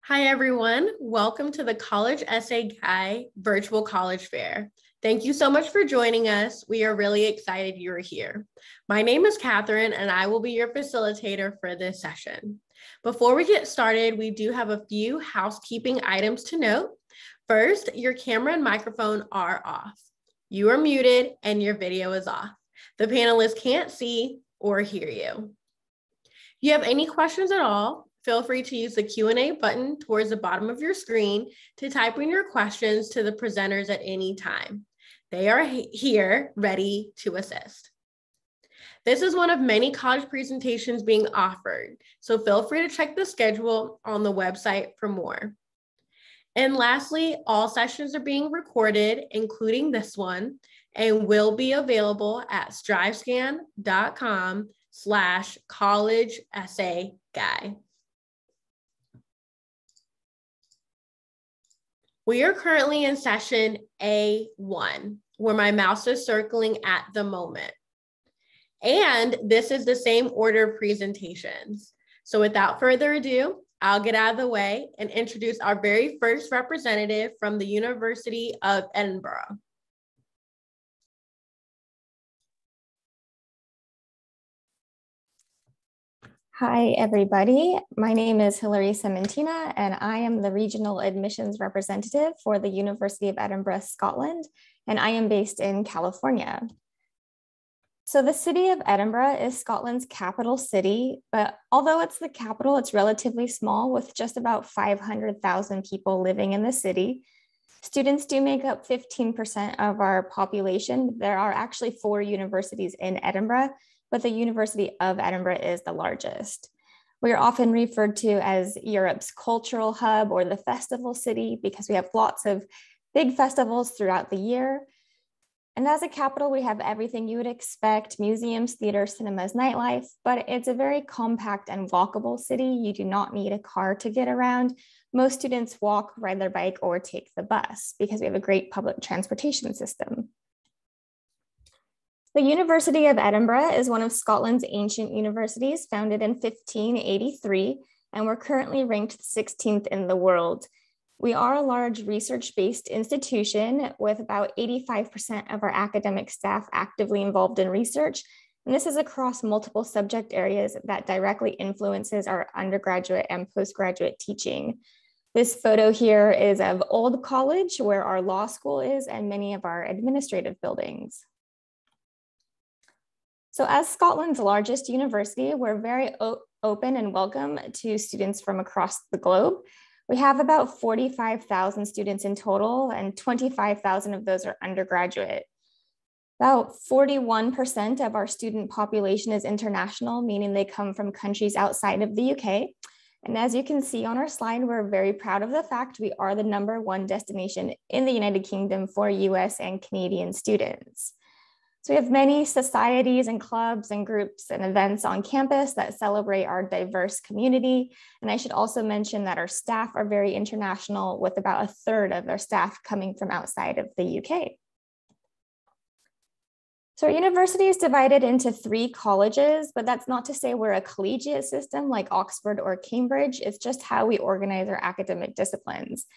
Hi, everyone. Welcome to the College Essay Guy Virtual College Fair. Thank you so much for joining us. We are really excited you're here. My name is Catherine, and I will be your facilitator for this session. Before we get started, we do have a few housekeeping items to note. First, your camera and microphone are off. You are muted, and your video is off. The panelists can't see or hear you. If you have any questions at all, feel free to use the Q&A button towards the bottom of your screen to type in your questions to the presenters at any time. They are here ready to assist. This is one of many college presentations being offered, so feel free to check the schedule on the website for more. And lastly, all sessions are being recorded, including this one, and will be available at strivescan.com/college essay guy. We are currently in session A1, where my mouse is circling at the moment. And this is the same order of presentations. So without further ado, I'll get out of the way and introduce our very first representative from the University of Edinburgh. Hi, everybody. My name is Hilary Sementina, and I am the Regional Admissions Representative for the University of Edinburgh, Scotland, and I am based in California. So the city of Edinburgh is Scotland's capital city, but although it's the capital, it's relatively small with just about 500,000 people living in the city. Students do make up 15% of our population. There are actually 4 universities in Edinburgh, but the University of Edinburgh is the largest. We are often referred to as Europe's cultural hub or the festival city because we have lots of big festivals throughout the year. And as a capital, we have everything you would expect: museums, theaters, cinemas, nightlife, but it's a very compact and walkable city. You do not need a car to get around. Most students walk, ride their bike, or take the bus because we have a great public transportation system. The University of Edinburgh is one of Scotland's ancient universities, founded in 1583, and we're currently ranked 16th in the world. We are a large research-based institution with about 85% of our academic staff actively involved in research, and this is across multiple subject areas that directly influences our undergraduate and postgraduate teaching. This photo here is of Old College, where our law school is, and many of our administrative buildings. So as Scotland's largest university, we're very open and welcome to students from across the globe. We have about 45,000 students in total, and 25,000 of those are undergraduate. About 41% of our student population is international, meaning they come from countries outside of the UK. And as you can see on our slide, we're very proud of the fact we are the #1 destination in the United Kingdom for US and Canadian students. So we have many societies and clubs and groups and events on campus that celebrate our diverse community. And I should also mention that our staff are very international, with about 1/3 of our staff coming from outside of the UK. So our university is divided into 3 colleges, but that's not to say we're a collegiate system like Oxford or Cambridge. It's just how we organize our academic disciplines.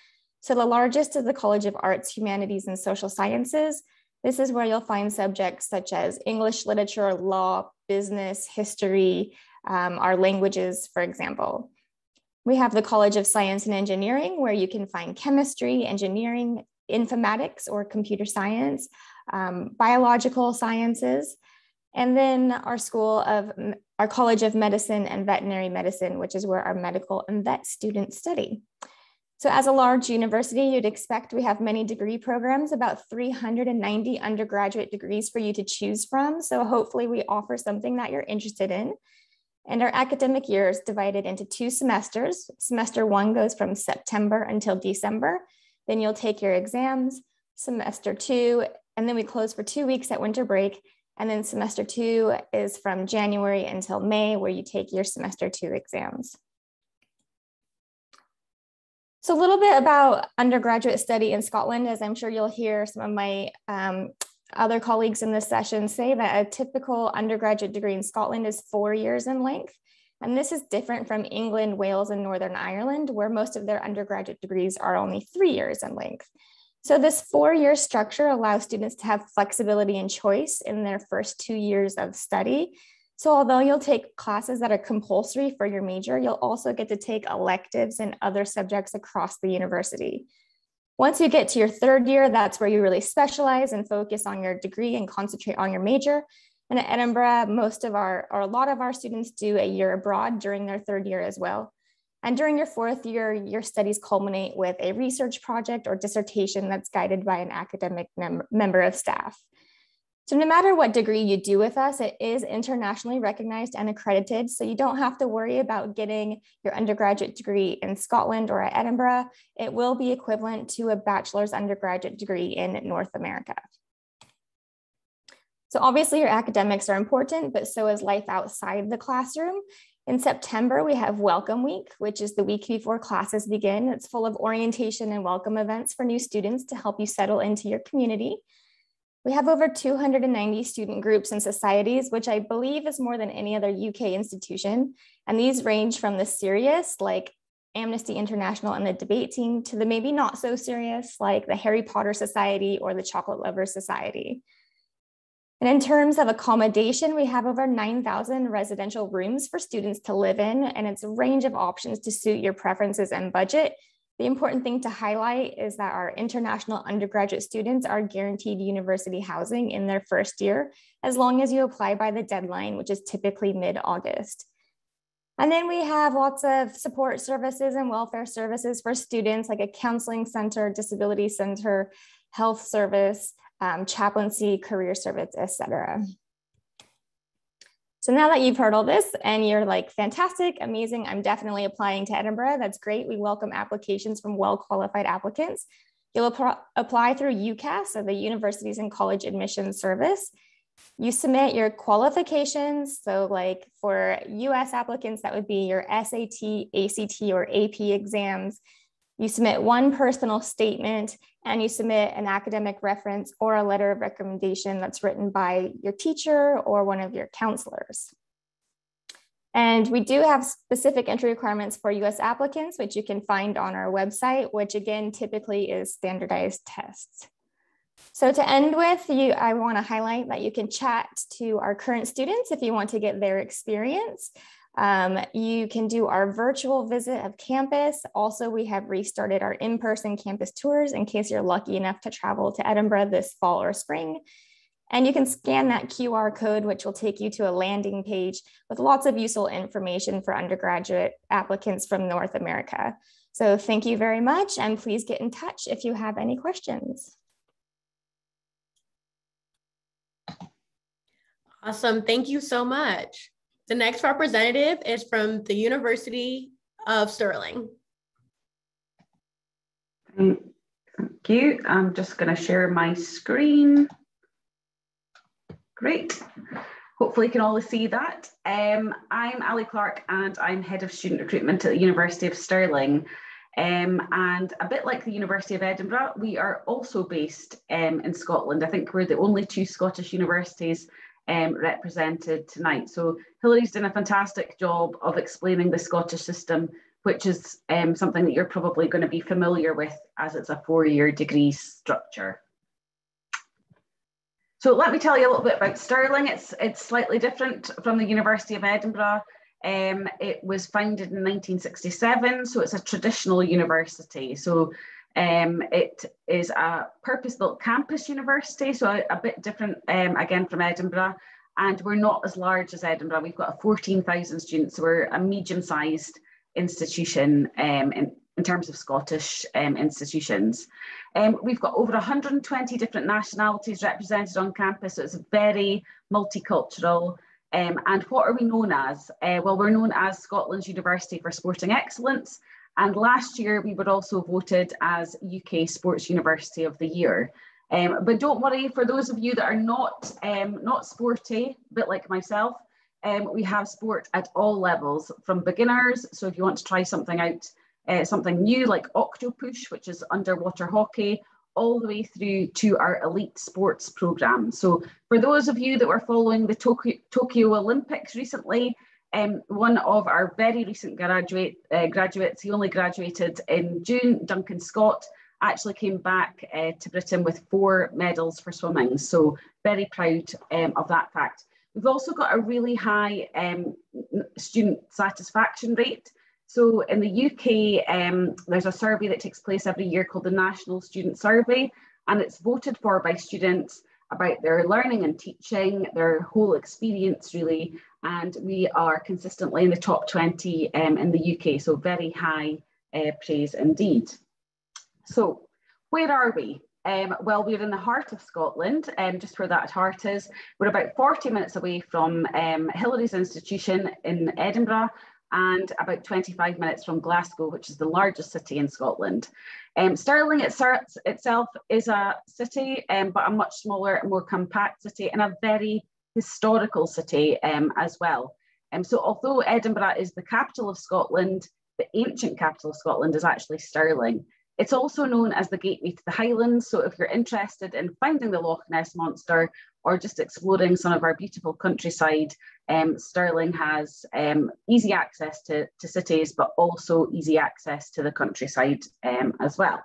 So the largest is the College of Arts, Humanities, and Social Sciences. This is where you'll find subjects such as English, literature, law, business, history, our languages, for example. We have the College of Science and Engineering, where you can find chemistry, engineering, informatics or computer science, biological sciences, and then our College of Medicine and Veterinary Medicine, which is where our medical and vet students study. So as a large university, you'd expect we have many degree programs, about 390 undergraduate degrees for you to choose from. So hopefully we offer something that you're interested in. And our academic year is divided into 2 semesters. Semester 1 goes from September until December. Then you'll take your exams. Semester 2, and then we close for 2 weeks at winter break. And then semester 2 is from January until May, where you take your semester 2 exams. So a little bit about undergraduate study in Scotland, as I'm sure you'll hear some of my other colleagues in this session say that a typical undergraduate degree in Scotland is 4 years in length. And this is different from England, Wales, and Northern Ireland, where most of their undergraduate degrees are only 3 years in length. So this 4-year structure allows students to have flexibility and choice in their first 2 years of study. So although you'll take classes that are compulsory for your major, you'll also get to take electives and other subjects across the university. Once you get to your 3rd year, that's where you really specialize and focus on your degree and concentrate on your major. And at Edinburgh, a lot of our students do a year abroad during their 3rd year as well. And during your 4th year, your studies culminate with a research project or dissertation that's guided by an academic member of staff. So no matter what degree you do with us, it is internationally recognized and accredited. So you don't have to worry about getting your undergraduate degree in Scotland or at Edinburgh. It will be equivalent to a bachelor's undergraduate degree in North America. So obviously your academics are important, but so is life outside the classroom. In September, we have Welcome Week, which is the week before classes begin. It's full of orientation and welcome events for new students to help you settle into your community. We have over 290 student groups and societies, which I believe is more than any other UK institution. And these range from the serious, like Amnesty International and the debate team, to the maybe not so serious, like the Harry Potter Society or the Chocolate Lovers Society. And in terms of accommodation, we have over 9,000 residential rooms for students to live in, and it's a range of options to suit your preferences and budget. The important thing to highlight is that our international undergraduate students are guaranteed university housing in their 1st year, as long as you apply by the deadline, which is typically mid-August. And then we have lots of support services and welfare services for students, like a counseling center, disability center, health service, chaplaincy, career service, etc. So now that you've heard all this and you're like, fantastic, amazing, I'm definitely applying to Edinburgh, that's great. We welcome applications from well-qualified applicants. You'll apply through UCAS, so the Universities and College Admissions Service. You submit your qualifications. So like for US applicants, that would be your SAT, ACT, or AP exams. You submit one personal statement, and you submit an academic reference or a letter of recommendation that's written by your teacher or one of your counselors. And we do have specific entry requirements for US applicants, which you can find on our website, which again, typically is standardized tests. So to end with, I want to highlight that you can chat to our current students if you want to get their experience. You can do our virtual visit of campus. Also, we have restarted our in-person campus tours in case you're lucky enough to travel to Edinburgh this fall or spring. And you can scan that QR code, which will take you to a landing page with lots of useful information for undergraduate applicants from North America. So thank you very much, and please get in touch if you have any questions. Awesome, thank you so much. The next representative is from the University of Stirling. Thank you. I'm just going to share my screen. Great. Hopefully you can all see that. I'm Ali Clark, and I'm Head of Student Recruitment at the University of Stirling. And a bit like the University of Edinburgh, we are also based in Scotland. I think we're the only 2 Scottish universities represented tonight. So Hilary's done a fantastic job of explaining the Scottish system, which is something that you're probably going to be familiar with, as it's a 4-year degree structure. So let me tell you a little bit about Stirling. It's slightly different from the University of Edinburgh. It was founded in 1967, so it's a traditional university. So it is a purpose-built campus university, so a bit different again from Edinburgh, and we're not as large as Edinburgh. We've got 14,000 students, so we're a medium-sized institution in terms of Scottish institutions. We've got over 120 different nationalities represented on campus, so it's very multicultural. And what are we known as? Well, we're known as Scotland's University for Sporting Excellence. And last year, we were also voted as UK Sports University of the Year. But don't worry, for those of you that are not sporty, a bit like myself, we have sport at all levels, from beginners. So if you want to try something out, something new like Octopush, which is underwater hockey, all the way through to our elite sports program. So for those of you that were following the Tokyo Olympics recently, One of our very recent graduates, he only graduated in June, Duncan Scott, actually came back to Britain with 4 medals for swimming. So very proud of that fact. We've also got a really high student satisfaction rate. So in the UK, there's a survey that takes place every year called the National Student Survey, and it's voted for by students about their learning and teaching, their whole experience really, and we are consistently in the top 20 in the UK, so very high praise indeed. So where are we? Well, we're in the heart of Scotland, just where that heart is. We're about 40 minutes away from Hillary's institution in Edinburgh, and about 25 minutes from Glasgow, which is the largest city in Scotland. Stirling itself is a city, but a much smaller, more compact city, and a very historical city as well. So although Edinburgh is the capital of Scotland, the ancient capital of Scotland is actually Stirling. It's also known as the gateway to the Highlands. So if you're interested in finding the Loch Ness Monster or just exploring some of our beautiful countryside, Stirling has easy access to cities, but also easy access to the countryside as well.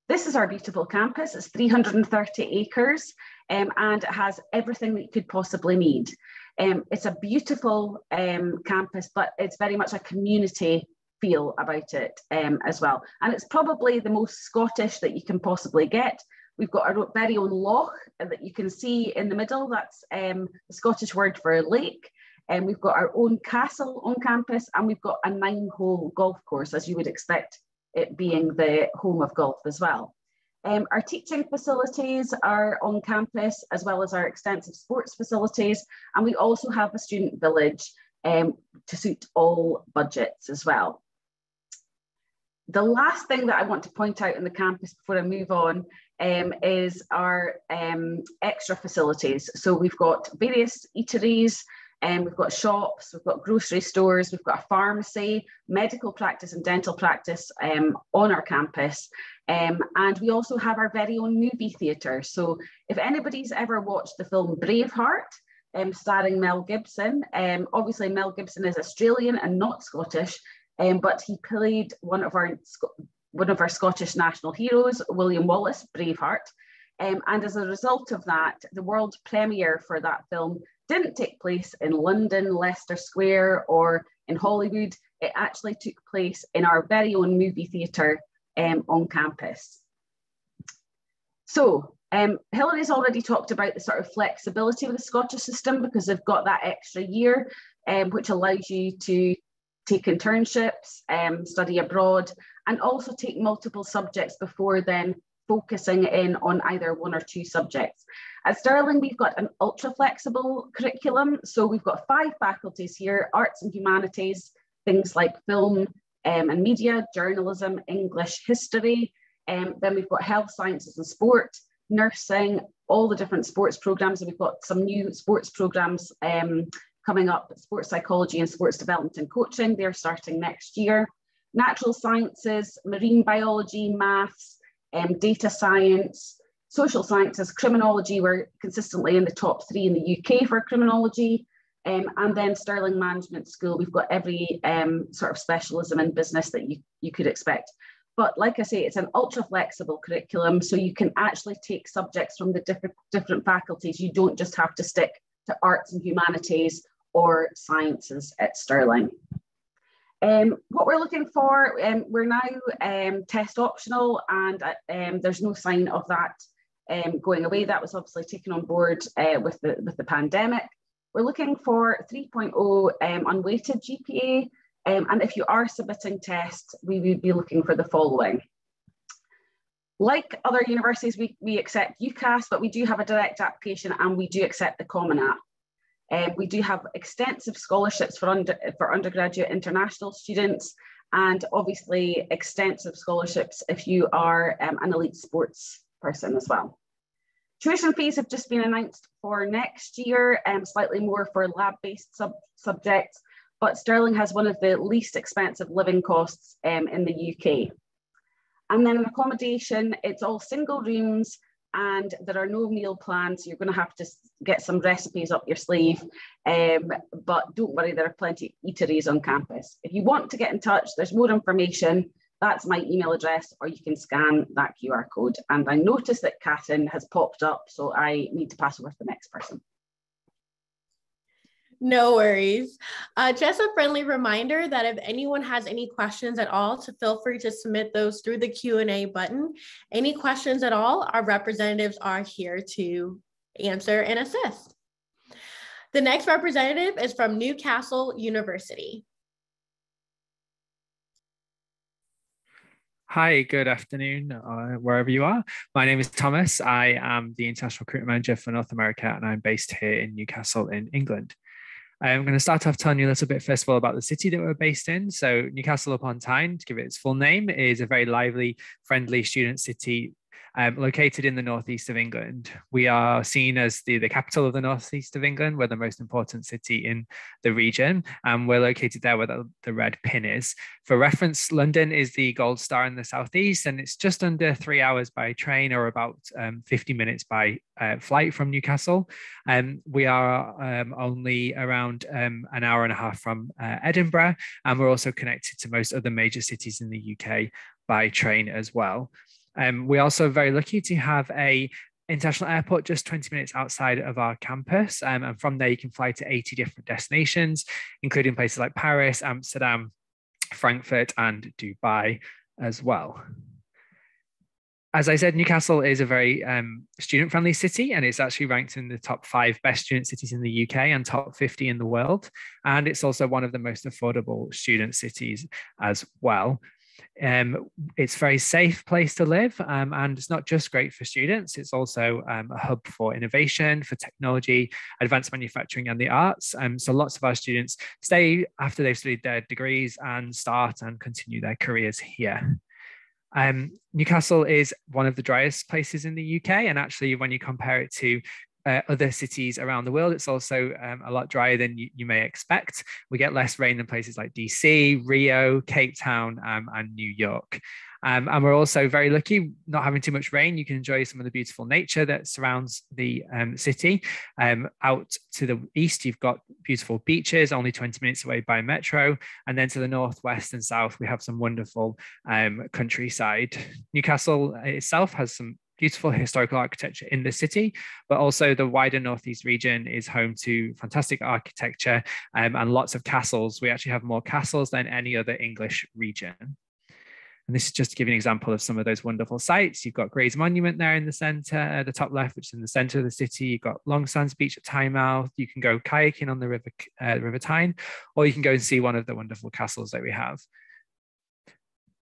This is our beautiful campus. It's 330 acres and it has everything that you could possibly need. It's a beautiful campus, but it's very much a community feel about it as well. And it's probably the most Scottish that you can possibly get. We've got our very own loch that you can see in the middle. That's the Scottish word for lake. And we've got our own castle on campus, and we've got a 9-hole golf course, as you would expect it being the home of golf as well. Our teaching facilities are on campus, as well as our extensive sports facilities. And we also have a student village to suit all budgets as well. The last thing that I want to point out in the campus before I move on is our extra facilities. So we've got various eateries, we've got shops, we've got grocery stores, we've got a pharmacy, medical practice and dental practice on our campus. And we also have our very own movie theatre. So if anybody's ever watched the film Braveheart, starring Mel Gibson, obviously Mel Gibson is Australian and not Scottish, but he played one of our Scottish national heroes, William Wallace, Braveheart. And as a result of that, the world premiere for that film didn't take place in London, Leicester Square, or in Hollywood. It actually took place in our very own movie theatre on campus. So Hillary's already talked about the sort of flexibility of the Scottish system, because they've got that extra year, which allows you to take internships, study abroad, and also take multiple subjects before then focusing in on either 1 or 2 subjects. At Stirling, we've got an ultra flexible curriculum. So we've got 5 faculties here: arts and humanities, things like film and media, journalism, English, history. Then we've got health sciences and sport, nursing, all the different sports programs. And we've got some new sports programs coming up: sports psychology and sports development and coaching. They're starting next year. Natural sciences, marine biology, maths, data science, social sciences, criminology. We're consistently in the top 3 in the UK for criminology. And then Stirling Management School, we've got every sort of specialism in business that you could expect. But like I say, it's an ultra flexible curriculum, so you can actually take subjects from the different faculties. You don't just have to stick to arts and humanities or sciences at Stirling. What we're looking for, we're now test optional, and there's no sign of that going away. That was obviously taken on board with the pandemic. We're looking for 3.0 unweighted GPA, and if you are submitting tests, we would be looking for the following. Like other universities, we accept UCAS, but we do have a direct application, and we do accept the Common App. We do have extensive scholarships for undergraduate international students, and obviously extensive scholarships if you are an elite sports person as well. Tuition fees have just been announced for next year, slightly more for lab-based subjects, but Stirling has one of the least expensive living costs in the UK. And then in accommodation, it's all single rooms, and there are no meal plans. You're going to have to get some recipes up your sleeve, but don't worry, there are plenty of eateries on campus. If you want to get in touch, there's more information. That's my email address, or you can scan that QR code. And I noticed that Catherine has popped up, so I need to pass over to the next person. No worries. Just a friendly reminder that if anyone has any questions at all, to feel free to submit those through the Q&A button. Any questions at all, our representatives are here to answer and assist. The next representative is from Newcastle University. Hi, good afternoon, wherever you are. My name is Thomas. I am the International Recruitment Manager for North America, and I'm based here in Newcastle in England. I'm going to start off telling you a little bit, first of all, about the city that we're based in. So Newcastle upon Tyne, to give it its full name, is a very lively, friendly student city located in the northeast of England. We are seen as the capital of the northeast of England. We're the most important city in the region, and we're located there where the red pin is. For reference, London is the gold star in the southeast, and it's just under 3 hours by train, or about 50 minutes by flight from Newcastle. We are only around an hour and a half from Edinburgh, and we're also connected to most other major cities in the UK by train as well. We're also very lucky to have an international airport just 20 minutes outside of our campus. And from there, you can fly to 80 different destinations, including places like Paris, Amsterdam, Frankfurt, and Dubai as well. As I said, Newcastle is a very student-friendly city, and it's actually ranked in the top 5 best student cities in the UK and top 50 in the world. And it's also one of the most affordable student cities as well. It's a very safe place to live, and it's not just great for students, it's also a hub for innovation, for technology, advanced manufacturing and the arts. So lots of our students stay after they've studied their degrees and start and continue their careers here. Newcastle is one of the driest places in the UK, and actually when you compare it to other cities around the world, it's also a lot drier than you may expect. We get less rain than places like DC, Rio, Cape Town, and New York. And we're also very lucky not having too much rain. You can enjoy some of the beautiful nature that surrounds the city. Out to the east, you've got beautiful beaches, only 20 minutes away by metro. And then to the northwest and south, we have some wonderful countryside. Newcastle itself has some beautiful historical architecture in the city, but also the wider northeast region is home to fantastic architecture and lots of castles. We actually have more castles than any other English region. And this is just to give you an example of some of those wonderful sites. You've got Gray's Monument there in the centre, the top left, which is in the centre of the city. You've got Long Sands Beach at Tynemouth. You can go kayaking on the River Tyne, or you can go and see one of the wonderful castles that we have.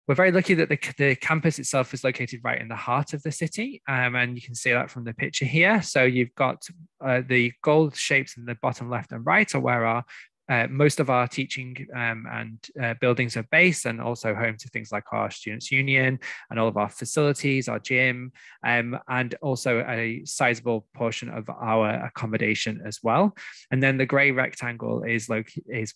We're very lucky that the campus itself is located right in the heart of the city, and you can see that from the picture here. So you've got the gold shapes in the bottom left and right are where our most of our teaching and buildings are based, and also home to things like our Students' Union and all of our facilities, our gym, and also a sizable portion of our accommodation as well. And then the grey rectangle is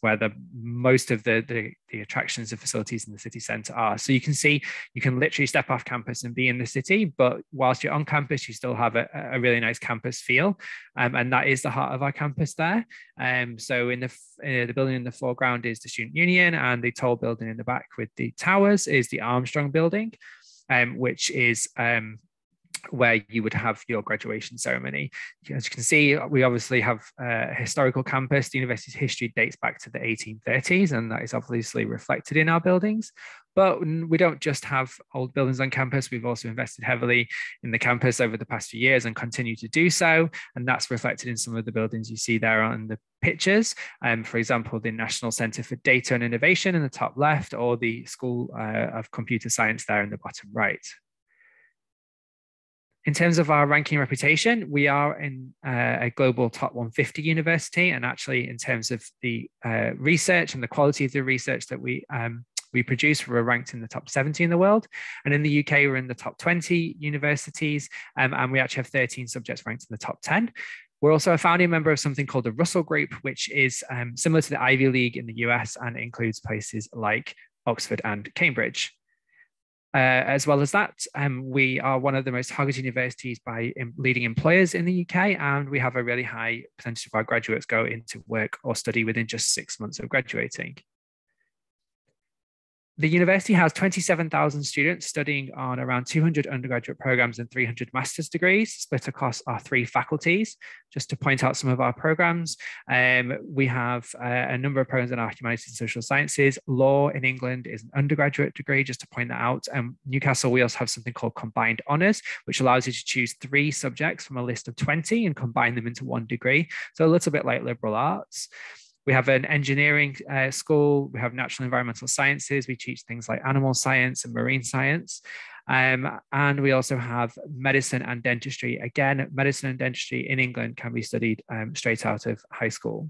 where most of the attractions and facilities in the city centre are. So you can see, you can literally step off campus and be in the city, but whilst you're on campus, you still have a really nice campus feel. And that is the heart of our campus there. So in the building in the foreground is the Student Union, and the tall building in the back with the towers is the Armstrong building, which is where you would have your graduation ceremony. As you can see, we obviously have a historical campus. The university's history dates back to the 1830s, and that is obviously reflected in our buildings. But we don't just have old buildings on campus. We've also invested heavily in the campus over the past few years and continue to do so. And that's reflected in some of the buildings you see there on the pictures. For example, the National Centre for Data and Innovation in the top left, or the School of Computer Science there in the bottom right. In terms of our ranking reputation, we are in a global top 150 university, and actually in terms of the research and the quality of the research that we produce, we're ranked in the top 70 in the world. And in the UK, we're in the top 20 universities, and we actually have 13 subjects ranked in the top 10. We're also a founding member of something called the Russell Group, which is similar to the Ivy League in the US and includes places like Oxford and Cambridge. As well as that, we are one of the most targeted universities by leading employers in the UK, and we have a really high percentage of our graduates go into work or study within just 6 months of graduating. The university has 27,000 students studying on around 200 undergraduate programs and 300 master's degrees split across our 3 faculties. Just to point out some of our programs, we have a number of programs in our humanities and social sciences. Law in England is an undergraduate degree, just to point that out. Newcastle, we also have something called combined honours, which allows you to choose 3 subjects from a list of 20 and combine them into 1 degree. So a little bit like liberal arts. We have an engineering school, we have natural environmental sciences, we teach things like animal science and marine science. And we also have medicine and dentistry. Again, medicine and dentistry in England can be studied straight out of high school.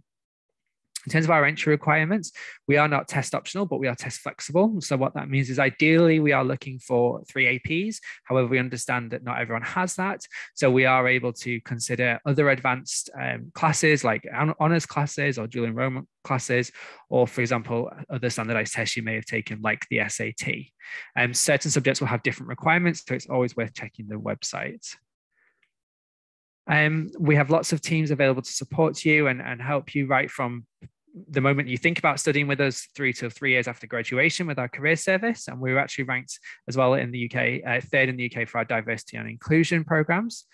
In terms of our entry requirements, we are not test optional, but we are test flexible. So what that means is ideally we are looking for 3 APs. However, we understand that not everyone has that. So we are able to consider other advanced classes like honours classes or dual enrollment classes, or for example, other standardized tests you may have taken like the SAT. Certain subjects will have different requirements, so it's always worth checking the website. We have lots of teams available to support you and help you right from the moment you think about studying with us through to 3 years after graduation with our career service. And we were actually ranked as well in the UK, 3rd in the UK for our diversity and inclusion programs.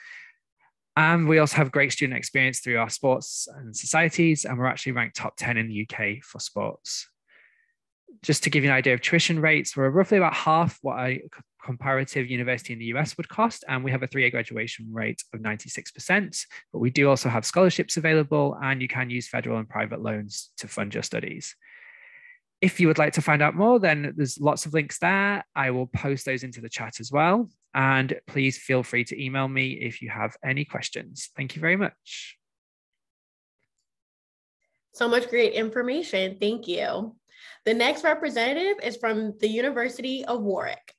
And we also have great student experience through our sports and societies, and we're actually ranked top 10 in the UK for sports. Just to give you an idea of tuition rates, we're roughly about half what a comparative university in the US would cost, and we have a 3-year graduation rate of 96%, but we do also have scholarships available, and you can use federal and private loans to fund your studies. If you would like to find out more, then there's lots of links there. I will post those into the chat as well, and please feel free to email me if you have any questions. Thank you very much. So much great information. Thank you. The next representative is from the University of Warwick.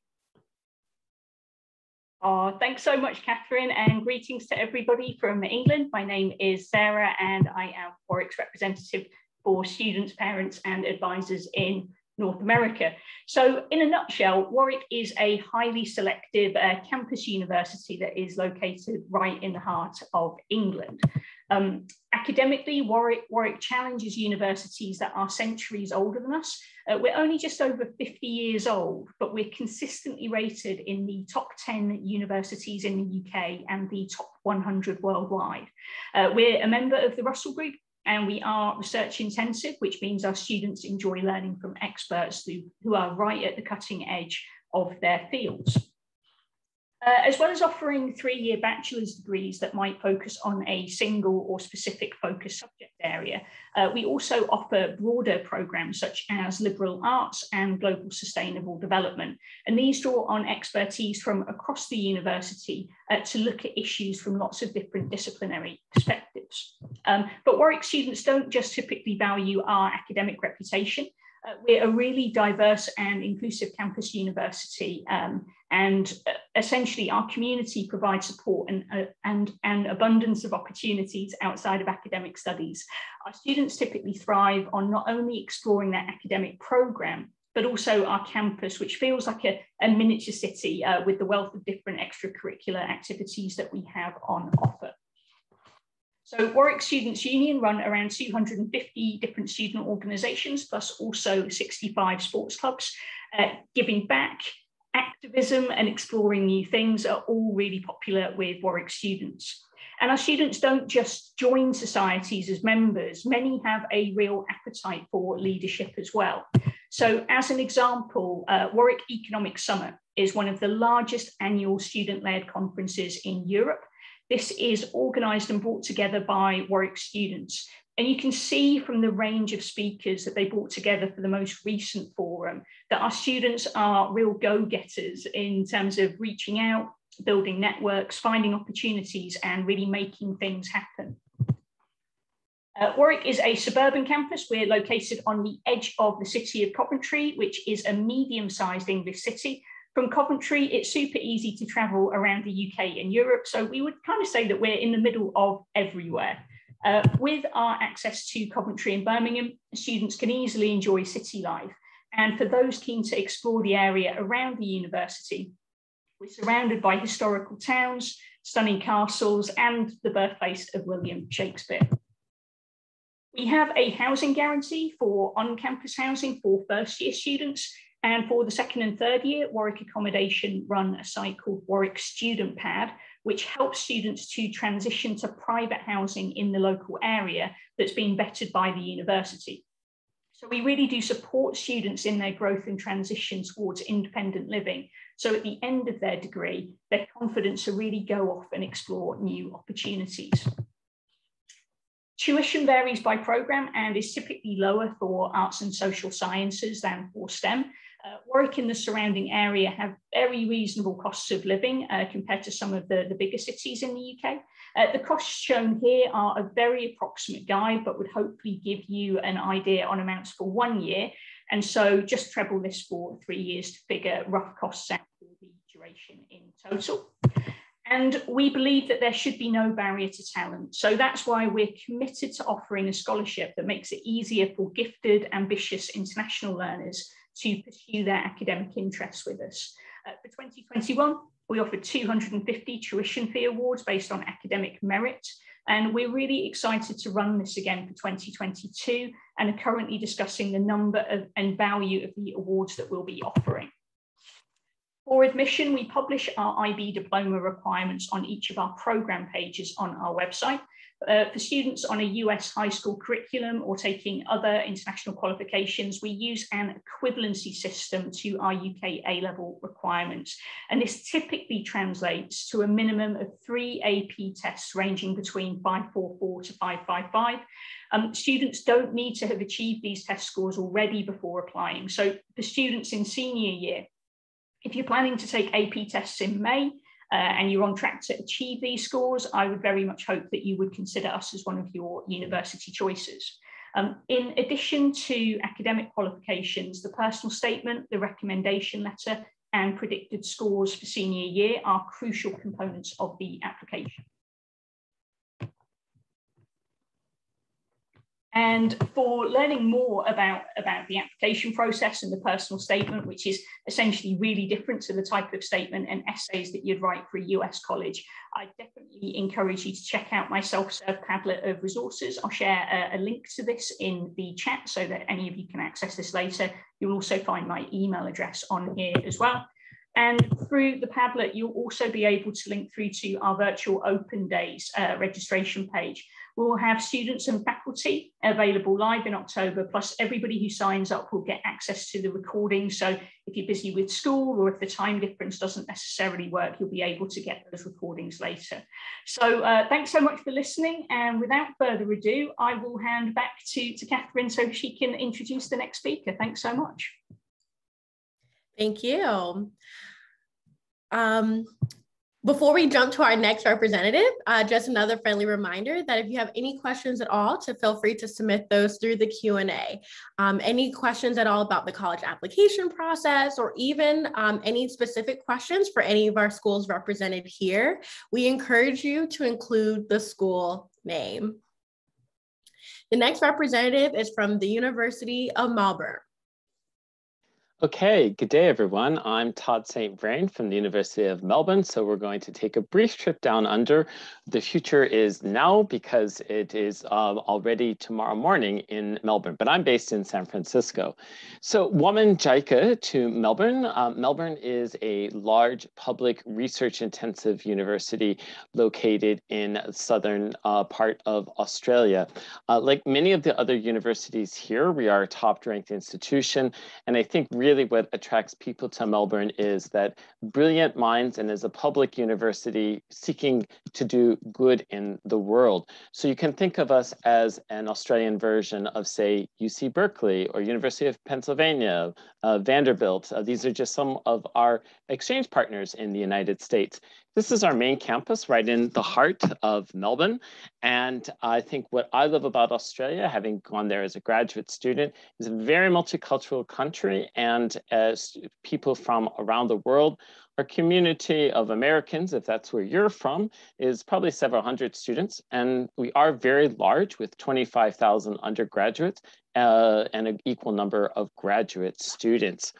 Thanks so much, Catherine, and greetings to everybody from England. My name is Sarah, and I am Warwick's representative for students, parents, and advisors in North America. So in a nutshell, Warwick is a highly selective campus university that is located right in the heart of England. Academically, Warwick challenges universities that are centuries older than us. We're only just over 50 years old, but we're consistently rated in the top 10 universities in the UK and the top 100 worldwide. We're a member of the Russell Group, and we are research intensive, which means our students enjoy learning from experts who are right at the cutting edge of their fields. As well as offering 3-year bachelor's degrees that might focus on a single or specific focus subject area, we also offer broader programs such as liberal arts and global sustainable development. And these draw on expertise from across the university to look at issues from lots of different disciplinary perspectives. But Warwick students don't just typically value our academic reputation. We're a really diverse and inclusive campus university, and essentially our community provides support and an abundance of opportunities outside of academic studies. Our students typically thrive on not only exploring their academic program, but also our campus, which feels like a miniature city with the wealth of different extracurricular activities that we have on offer. So Warwick Students' Union run around 250 different student organisations, plus also 65 sports clubs. Giving back, activism and exploring new things are all really popular with Warwick students. And our students don't just join societies as members, many have a real appetite for leadership as well. So as an example, Warwick Economic Summit is one of the largest annual student-led conferences in Europe. This is organised and brought together by Warwick students. And you can see from the range of speakers that they brought together for the most recent forum that our students are real go-getters in terms of reaching out, building networks, finding opportunities, and really making things happen. Warwick is a suburban campus. We're located on the edge of the city of Coventry, which is a medium-sized English city. From Coventry, it's super easy to travel around the UK and Europe. So we would kind of say that we're in the middle of everywhere. With our access to Coventry and Birmingham, students can easily enjoy city life. And for those keen to explore the area around the university, we're surrounded by historical towns, stunning castles, and the birthplace of William Shakespeare. We have a housing guarantee for on-campus housing for first-year students, and for the second and third year, Warwick Accommodation run a site called Warwick Student Pad, which helps students to transition to private housing in the local area that's been vetted by the university. So we really do support students in their growth and transition towards independent living. So at the end of their degree, their confidence to really go off and explore new opportunities. Tuition varies by programme and is typically lower for arts and social sciences than for STEM. Warwick and the surrounding area have very reasonable costs of living compared to some of the bigger cities in the UK. The costs shown here are a very approximate guide, but would hopefully give you an idea on amounts for 1 year. And so just treble this for 3 years to figure rough costs out for the duration in total. And we believe that there should be no barrier to talent. So that's why we're committed to offering a scholarship that makes it easier for gifted, ambitious international learners to pursue their academic interests with us. For 2021, we offered 250 tuition fee awards based on academic merit. And we're really excited to run this again for 2022 and are currently discussing the number of and value of the awards that we'll be offering. For admission, we publish our IB diploma requirements on each of our programme pages on our website. For students on a US high school curriculum or taking other international qualifications, we use an equivalency system to our UK A-level requirements. And this typically translates to a minimum of 3 AP tests ranging between 544 to 555. Students don't need to have achieved these test scores already before applying. So for students in senior year, if you're planning to take AP tests in May and you're on track to achieve these scores, I would very much hope that you would consider us as one of your university choices. In addition to academic qualifications, the personal statement, the recommendation letter, and predicted scores for senior year are crucial components of the application. And for learning more about the application process and the personal statement, which is essentially really different to the type of statement and essays that you'd write for a US college, I definitely encourage you to check out my self-serve Padlet of resources. I'll share a link to this in the chat so that any of you can access this later. You'll also find my email address on here as well. And through the Padlet, you'll also be able to link through to our virtual open days registration page. We'll have students and faculty available live in October, plus everybody who signs up will get access to the recording. So if you're busy with school or if the time difference doesn't necessarily work, you'll be able to get those recordings later. So thanks so much for listening. And without further ado, I will hand back to Catherine so she can introduce the next speaker. Thanks so much. Thank you. Before we jump to our next representative, just another friendly reminder that if you have any questions at all, to feel free to submit those through the Q&A. Any questions at all about the college application process, or even any specific questions for any of our schools represented here, we encourage you to include the school name. The next representative is from the University of Melbourne. Okay, good day everyone. I'm Todd St. Vrain from the University of Melbourne. So we're going to take a brief trip down under. The future is now because it is already tomorrow morning in Melbourne, but I'm based in San Francisco. So Woman Jaika to Melbourne. Melbourne is a large public research intensive university located in the southern part of Australia. Like many of the other universities here, we are a top ranked institution. And I think really what attracts people to Melbourne is that brilliant minds, and as a public university seeking to do good in the world. So you can think of us as an Australian version of, say, UC Berkeley or University of Pennsylvania, Vanderbilt. These are just some of our exchange partners in the United States. This is our main campus right in the heart of Melbourne. And I think what I love about Australia, having gone there as a graduate student, is a very multicultural country. And as people from around the world, our community of Americans, if that's where you're from, is probably several hundred students. And we are very large with 25,000 undergraduates and an equal number of graduate students.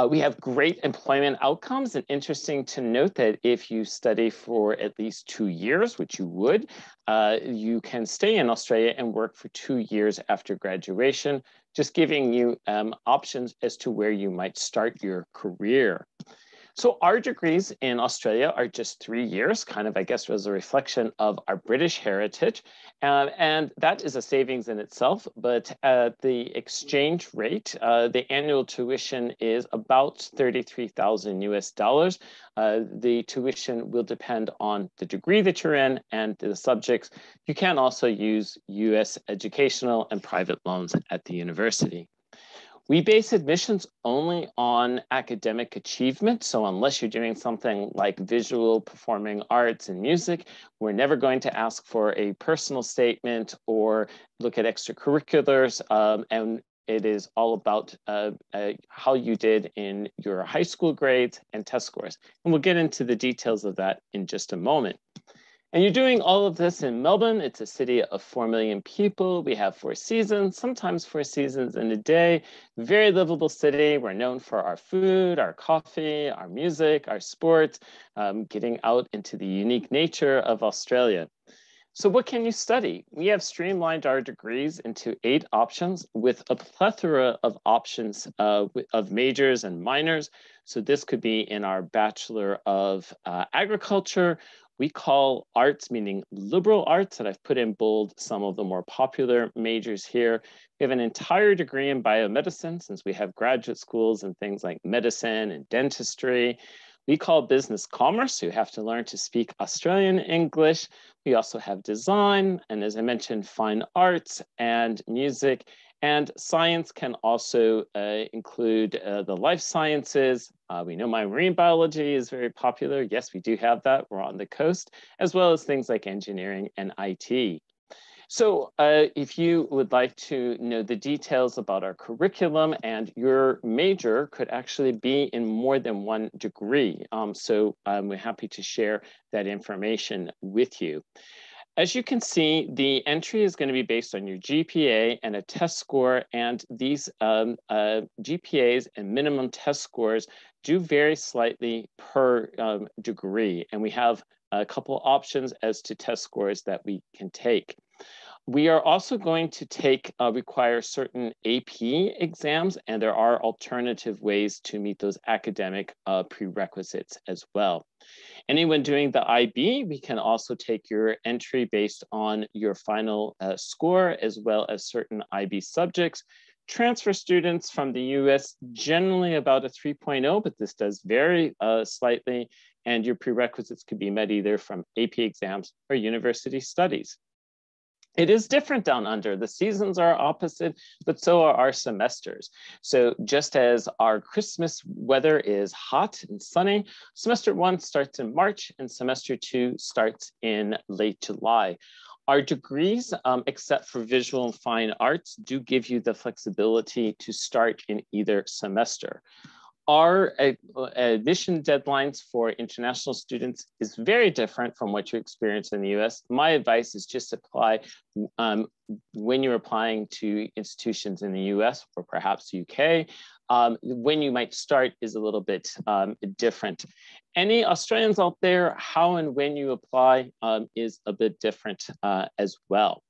We have great employment outcomes, and interesting to note that if you study for at least 2 years, which you would, you can stay in Australia and work for 2 years after graduation, just giving you options as to where you might start your career. So our degrees in Australia are just 3 years, kind of, I guess, was a reflection of our British heritage. And that is a savings in itself, but the exchange rate, the annual tuition is about 33,000 US dollars. The tuition will depend on the degree that you're in and the subjects. You can also use US educational and private loans at the university. We base admissions only on academic achievement. So unless you're doing something like visual, performing arts and music, we're never going to ask for a personal statement or look at extracurriculars. And it is all about how you did in your high school grades and test scores. And we'll get into the details of that in just a moment. And you're doing all of this in Melbourne. It's a city of 4 million people. We have 4 seasons, sometimes 4 seasons in a day. Very livable city. We're known for our food, our coffee, our music, our sports, getting out into the unique nature of Australia. So what can you study? We have streamlined our degrees into 8 options with a plethora of options of majors and minors. So this could be in our Bachelor of Agriculture. We call arts, meaning liberal arts, and I've put in bold some of the more popular majors here. We have an entire degree in biomedicine, since we have graduate schools and things like medicine and dentistry. We call business commerce, so you have to learn to speak Australian English. We also have design, and as I mentioned, fine arts and music. And science can also include the life sciences. We know marine biology is very popular. Yes, we do have that. We're on the coast, as well as things like engineering and IT. So if you would like to know the details about our curriculum, and your major could actually be in more than one degree. So we're happy to share that information with you. As you can see, the entry is going to be based on your GPA and a test score, and these GPAs and minimum test scores do vary slightly per degree, and we have a couple options as to test scores that we can take. We are also going to require certain AP exams, and there are alternative ways to meet those academic prerequisites as well. Anyone doing the IB, we can also take your entry based on your final score, as well as certain IB subjects. Transfer students from the US, generally about a 3.0, but this does vary slightly, and your prerequisites could be met either from AP exams or university studies. It is different down under. The seasons are opposite, but so are our semesters. So just as our Christmas weather is hot and sunny, semester 1 starts in March and semester 2 starts in late July. Our degrees, except for visual and fine arts, do give you the flexibility to start in either semester. Our admission deadlines for international students is very different from what you experience in the US. My advice is just apply when you're applying to institutions in the US or perhaps UK. When you might start is a little bit different. Any Australians out there, how and when you apply is a bit different as well.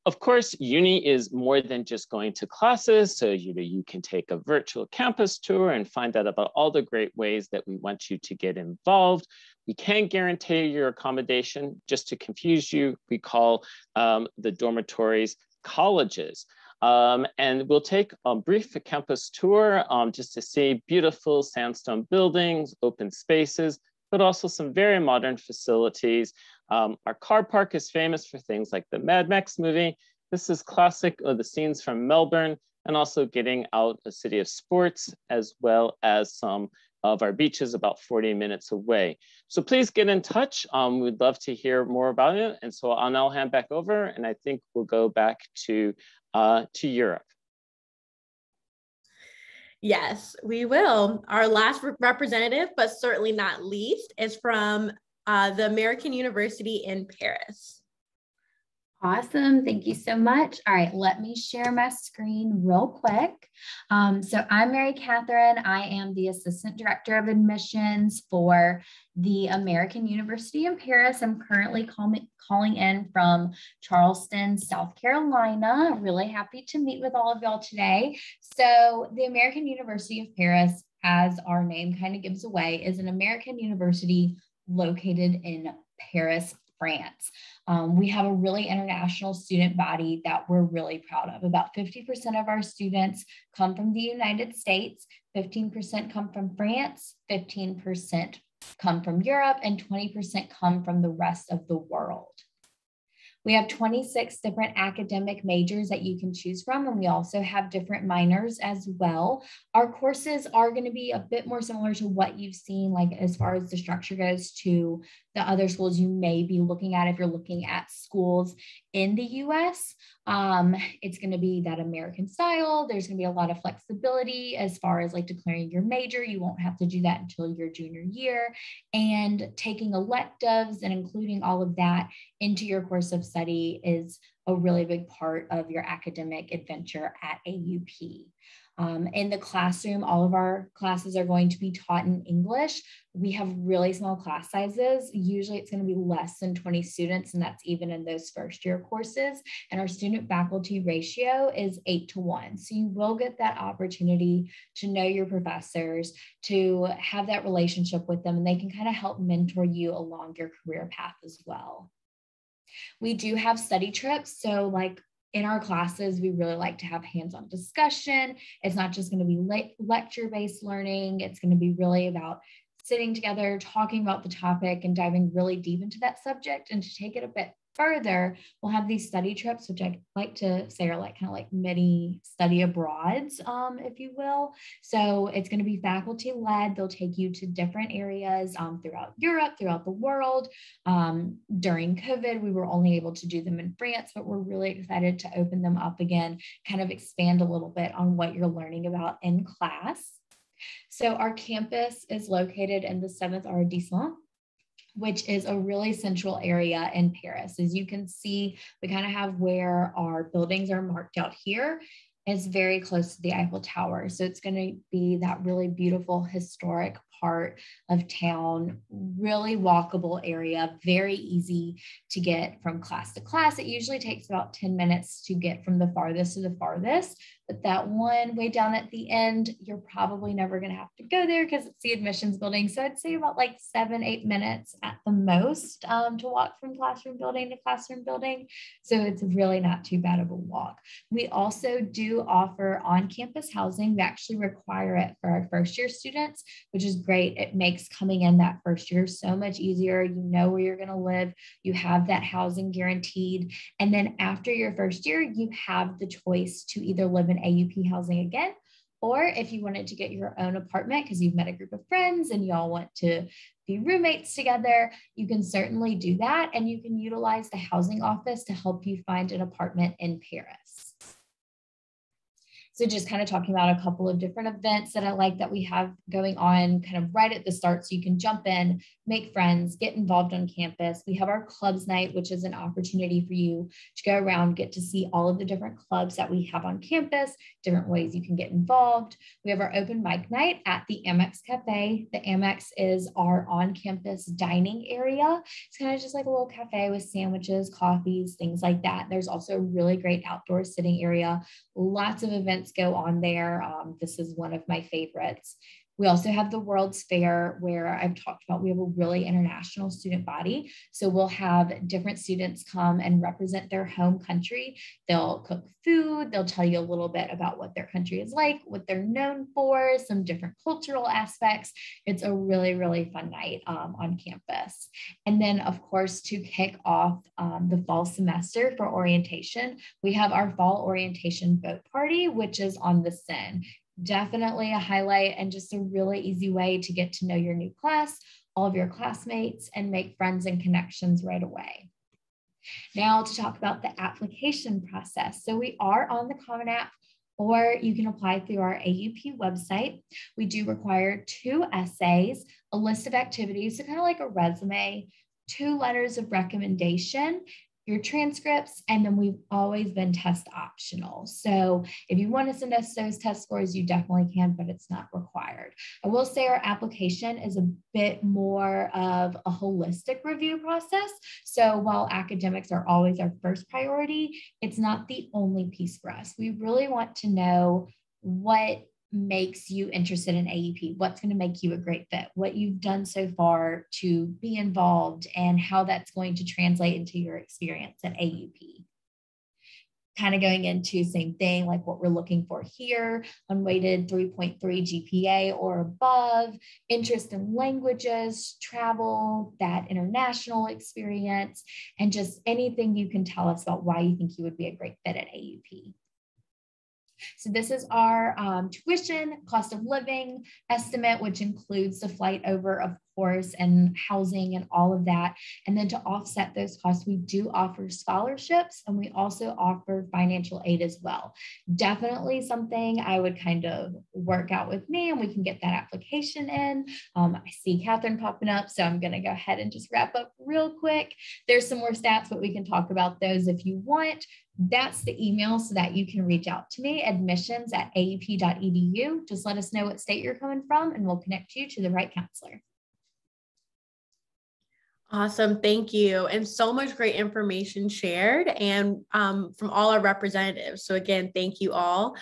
Of course, uni is more than just going to classes. So you can take a virtual campus tour and find out about all the great ways that we want you to get involved. We can't guarantee your accommodation. Just to confuse you, we call the dormitories colleges. And we'll take a brief campus tour just to see beautiful sandstone buildings, open spaces, but also some very modern facilities. Our car park is famous for things like the Mad Max movie. This is classic of the scenes from Melbourne, and also getting out a city of sports, as well as some of our beaches about 40 minutes away. So please get in touch. We'd love to hear more about it. And so I'll now hand back over, and I think we'll go back to Europe. Yes, we will. Our last representative, but certainly not least, is from the American University in Paris. Awesome. Thank you so much. All right, let me share my screen real quick. So I'm Mary Catherine. I am the Assistant Director of Admissions for the American University in Paris. I'm currently calling in from Charleston, South Carolina. Really happy to meet with all of y'all today. So the American University of Paris, as our name kind of gives away, is an American university located in Paris, France. We have a really international student body that we're really proud of. About 50% of our students come from the United States, 15% come from France, 15% come from Europe, and 20% come from the rest of the world. We have 26 different academic majors that you can choose from, and we also have different minors as well. Our courses are going to be a bit more similar to what you've seen, like as far as the structure goes, to the other schools you may be looking at if you're looking at schools in the US. It's going to be that American style. There's going to be a lot of flexibility as far as like declaring your major. You won't have to do that until your junior year, and taking electives and including all of that into your course of study is a really big part of your academic adventure at AUP. In the classroom, all of our classes are going to be taught in English. We have really small class sizes. Usually it's going to be less than 20 students, and that's even in those first year courses. And our student faculty ratio is 8:1. So you will get that opportunity to know your professors, to have that relationship with them, and they can kind of help mentor you along your career path as well. We do have study trips. So like in our classes, we really like to have hands-on discussion. It's not just going to be lecture-based learning. It's going to be really about sitting together, talking about the topic and diving really deep into that subject. And to take it a bit further, we'll have these study trips, which I like to say are like kind of like mini study abroads, if you will. So it's going to be faculty led. They'll take you to different areas throughout Europe, throughout the world. During COVID, we were only able to do them in France, but we're really excited to open them up again, kind of expand a little bit on what you're learning about in class. So our campus is located in the 7th arrondissement, which is a really central area in Paris. As you can see, we kind of have where our buildings are marked out here. It's very close to the Eiffel Tower. So it's going to be that really beautiful historic part of town, really walkable area, very easy to get from class to class. It usually takes about 10 minutes to get from the farthest to the farthest, but that one way down at the end, you're probably never going to have to go there because it's the admissions building. So I'd say about like 7-8 minutes at the most to walk from classroom building to classroom building. So it's really not too bad of a walk. We also do offer on-campus housing. We actually require it for our first year students, which is great. It makes coming in that first year so much easier. You know where you're going to live. You have that housing guaranteed. And then after your first year, you have the choice to either live in AUP housing again, or if you wanted to get your own apartment because you've met a group of friends and y'all want to be roommates together, you can certainly do that. And you can utilize the housing office to help you find an apartment in Paris. So just kind of talking about a couple of different events that I like that we have going on kind of right at the start, so you can jump in, make friends, get involved on campus. We have our clubs night, which is an opportunity for you to go around, get to see all of the different clubs that we have on campus, different ways you can get involved. We have our open mic night at the Amex Cafe. The Amex is our on-campus dining area. It's kind of just like a little cafe with sandwiches, coffees, things like that. There's also a really great outdoor sitting area. Lots of events go on there. This is one of my favorites. We also have the World's Fair, where I've talked about, we have a really international student body. So we'll have different students come and represent their home country. They'll cook food. They'll tell you a little bit about what their country is like, what they're known for, some different cultural aspects. It's a really, really fun night on campus. And then, of course, to kick off the fall semester for orientation, we have our fall orientation boat party, which is on the Seine. definitely a highlight and just a really easy way to get to know your new class, all of your classmates, and make friends and connections right away. Now to talk about the application process. So we are on the Common App, or you can apply through our AUP website. We do require 2 essays, a list of activities, so kind of like a resume, 2 letters of recommendation, your transcripts, and then we've always been test optional. So if you want to send us those test scores, you definitely can, but it's not required. I will say our application is a bit more of a holistic review process. So while academics are always our first priority, it's not the only piece for us. We really want to know what makes you interested in AUP, what's going to make you a great fit, what you've done so far to be involved, and how that's going to translate into your experience at AUP. Kind of going into same thing, like what we're looking for here, unweighted 3.3 GPA or above, interest in languages, travel, that international experience, and just anything you can tell us about why you think you would be a great fit at AUP. So this is our tuition, cost of living estimate, which includes the flight over, of course, and housing and all of that. And then to offset those costs, we do offer scholarships, and we also offer financial aid as well. Definitely something I would kind of work out with me, and we can get that application in. I see Catherine popping up, so I'm going to go ahead and just wrap up real quick. There's some more stats, but we can talk about those if you want. That's the email so that you can reach out to me, admissions@aup.edu. Just let us know what state you're coming from, and we'll connect you to the right counselor. Awesome. Thank you. And so much great information shared and from all our representatives. So again, thank you all.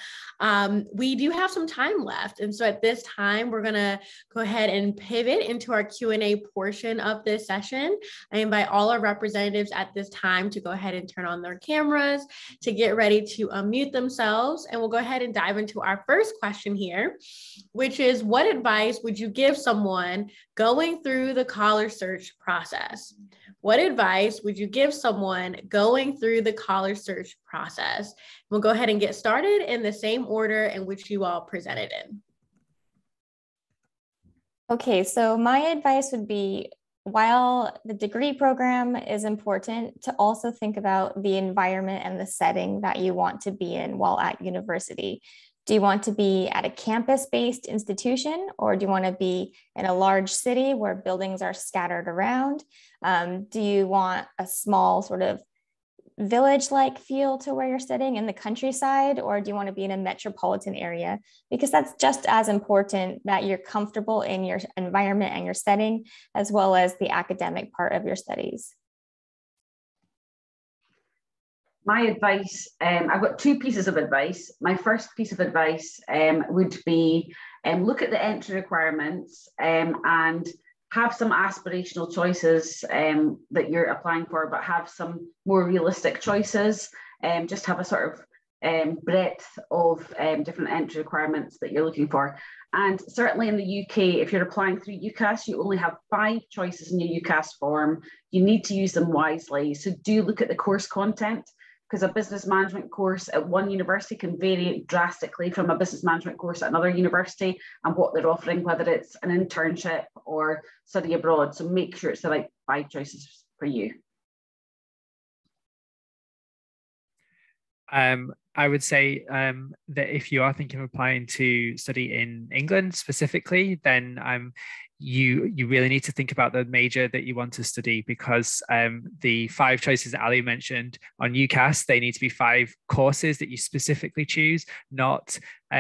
We do have some time left. And so at this time, we're going to go ahead and pivot into our Q&A portion of this session. I invite all our representatives at this time to go ahead and turn on their cameras, to get ready to unmute themselves. And we'll go ahead and dive into our first question here, which is, what advice would you give someone going through the college search process? What advice would you give someone going through the college search process? We'll go ahead and get started in the same order in which you all presented in. Okay, so my advice would be, while the degree program is important, to also think about the environment and the setting that you want to be in while at university. Do you want to be at a campus-based institution, or do you want to be in a large city where buildings are scattered around? Do you want a small sort of village-like feel to where you're sitting in the countryside, or do you want to be in a metropolitan area? Because that's just as important, that you're comfortable in your environment and your setting, as well as the academic part of your studies. My advice, I've got 2 pieces of advice. My first piece of advice would be look at the entry requirements and have some aspirational choices that you're applying for, but have some more realistic choices. Just have a sort of breadth of different entry requirements that you're looking for. And certainly in the UK, if you're applying through UCAS, you only have 5 choices in your UCAS form. You need to use them wisely. So do look at the course content, because a business management course at one university can vary drastically from a business management course at another university and what they're offering, whether it's an internship or study abroad. So make sure it's the right 5 choices for you. I would say that if you are thinking of applying to study in England specifically, then you really need to think about the major that you want to study, because the 5 choices that Ali mentioned on UCAS, they need to be 5 courses that you specifically choose, not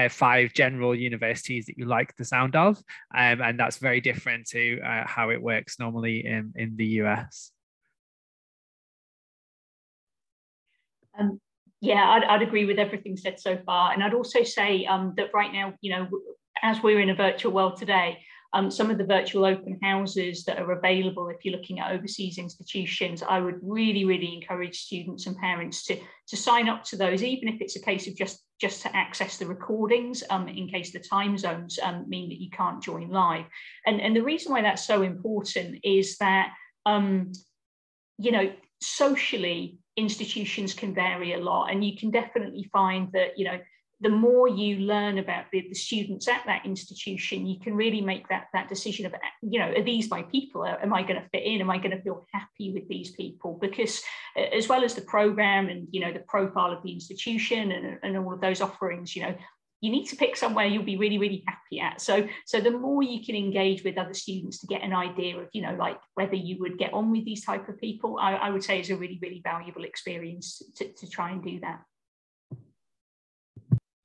5 general universities that you like the sound of. And that's very different to how it works normally in the US. Yeah, I'd agree with everything said so far. And I'd also say that right now, as we're in a virtual world today, some of the virtual open houses that are available, if you're looking at overseas institutions, I would really, really encourage students and parents to sign up to those, even if it's a case of just to access the recordings in case the time zones mean that you can't join live. And the reason why that's so important is that, socially, institutions can vary a lot, and you can definitely find that, the more you learn about the students at that institution, you can really make that decision of, you know, are these my people? Am I going to fit in? Am I going to feel happy with these people? Because as well as the program and, you know, the profile of the institution and all of those offerings, you know, you need to pick somewhere you'll be really, really happy at. So the more you can engage with other students to get an idea of, you know, like whether you would get on with these type of people, I would say is a really, really valuable experience to try and do that.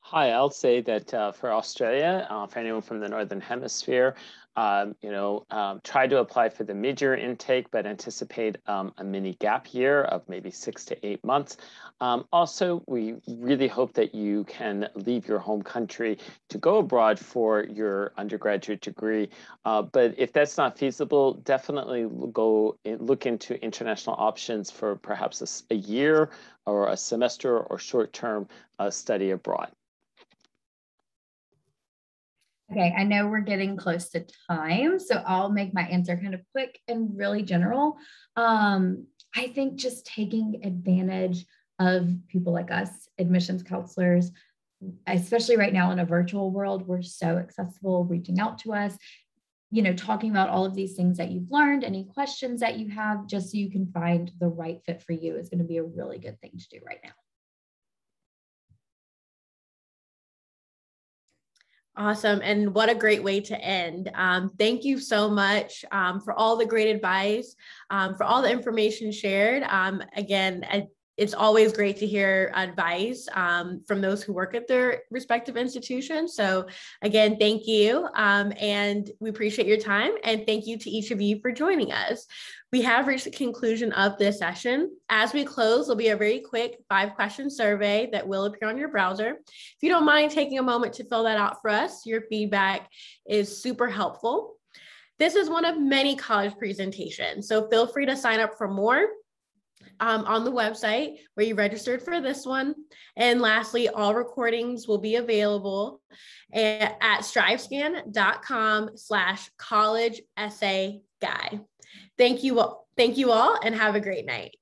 Hi, I'll say that for Australia, for anyone from the Northern Hemisphere, try to apply for the mid-year intake, but anticipate a mini gap year of maybe 6 to 8 months. Also, we really hope that you can leave your home country to go abroad for your undergraduate degree. But if that's not feasible, definitely look into international options for perhaps a year or a semester or short-term study abroad. Okay, I know we're getting close to time, so I'll make my answer kind of quick and really general. I think just taking advantage of people like us, admissions counselors, especially right now in a virtual world, we're so accessible, reaching out to us, you know, talking about all of these things that you've learned, any questions that you have, just so you can find the right fit for you is going to be a really good thing to do right now. Awesome. And what a great way to end. Thank you so much for all the great advice, for all the information shared. Again, it's always great to hear advice from those who work at their respective institutions. So again, thank you. And we appreciate your time. And thank you to each of you for joining us. We have reached the conclusion of this session. As we close, there'll be a very quick 5-question survey that will appear on your browser. If you don't mind taking a moment to fill that out for us, your feedback is super helpful. This is one of many college presentations, so feel free to sign up for more on the website where you registered for this one. And lastly, all recordings will be available at strivescan.com/college essay guy. Thank you all and have a great night.